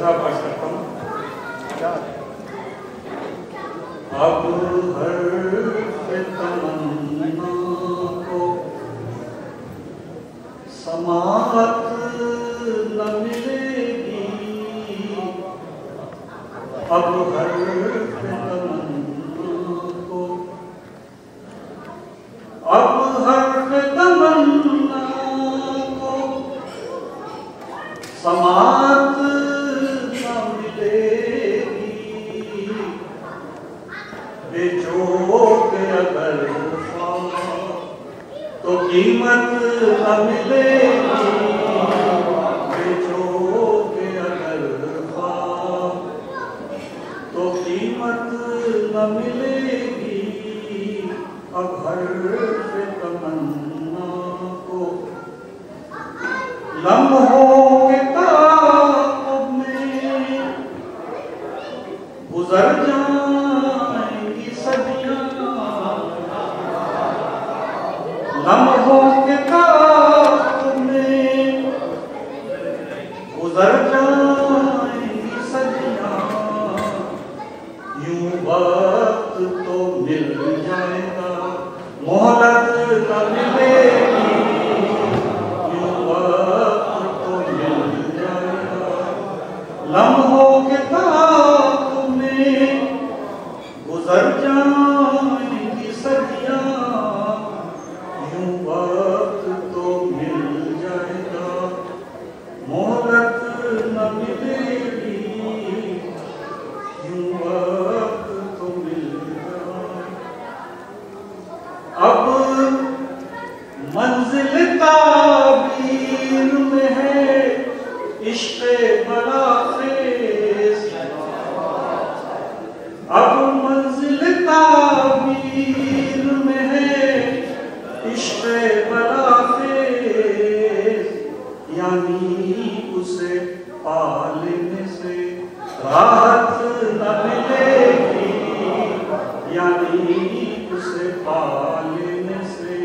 श्रद्धा पढ़ सकता हूँ। अब हर तमन्ना को समात न मिलेगी, अब हर तमन्ना को, अब हर तमन्ना को समात न मिलेगी, बेचोगे अगर तो कीमत न मिलेगी, बेचोगे अगर तो कीमत न मिलेगी, अब हर तमन्ना को लम्हों के ताक़ुब में गुजर जाएंगी सदियां, लम्हों के ताक़ुब में गुजर जाएंगी सदियां, यूं वक्त तो मिल जाएगा, मोहलत न मिलेगी, यूं वक्त तो मिल जाएगा, लम्हों के ताक़ुब में गुजर जाएंगी सदियां, यूं वक्त तो मिल जाएगा, मोहलत न मिलेगी, यूं वक्त तो मिल जाएगा। अब मंजिल ताबीर में है इश्क़े बलाखेज़, अब मंजिल ताबीर में है इश्क़े बलाखेज़, यानी उसे पालने से राहत न मिलेगी, यानी उसे पालने से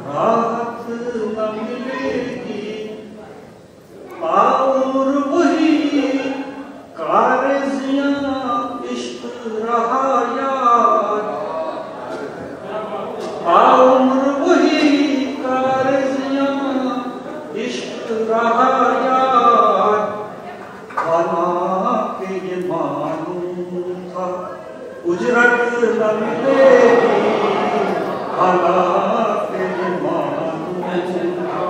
राहत न मिलेगी, और वही कारज़ियां इश्क़ रहा याद, और वही कारज़ियां इश्क़ रहा याद, हालांकि ये मालूम था उजरत न मिलेगी, हालांकि ये मालूम था,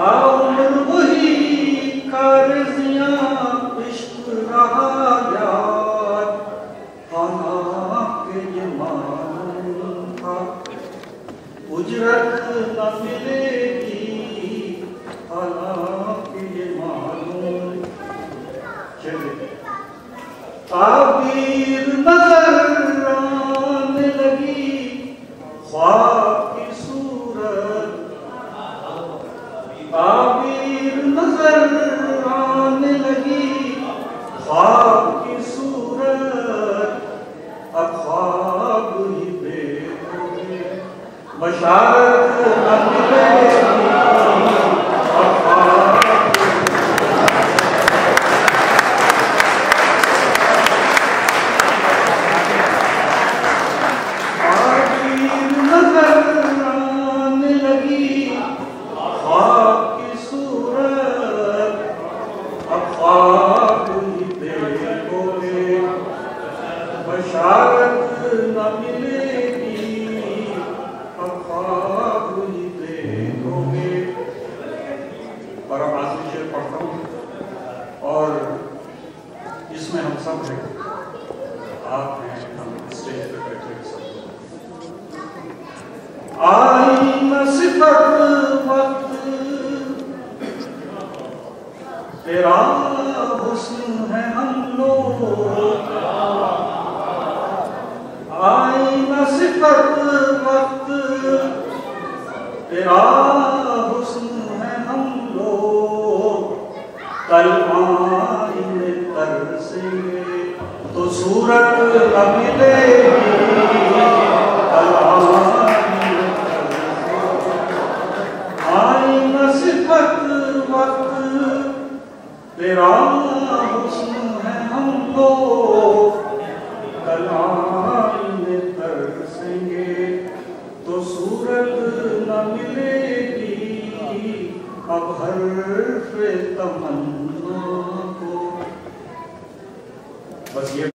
और वही कारज़ियां इश्क़ रहा याद, हालांकि ये मालूम था उजरत न मिलेगी, हालांकि ये मालूम। चलिए ताबीर नजर आने लगी ख्वाब की सूरत, ताबीर नजर आने लगी ख्वाब की सूरत, अब ख्वाब ही देखोगे बशारत न मिलेगी, अब ख्वाब तेरा हुस्न है हम लोग, आईना सिफत वक्त, तेरा हुस्न है हम लोग, कल आईने तरसेंगे तो सूरत न मिलेगी, कल आईने तरसेंगे, आईना सिफत वक्त, तेरा हुस्न है हमको कलाम में तरसेंगे तो सूरत न मिलेगी अब हर तमन्ना को। बस ये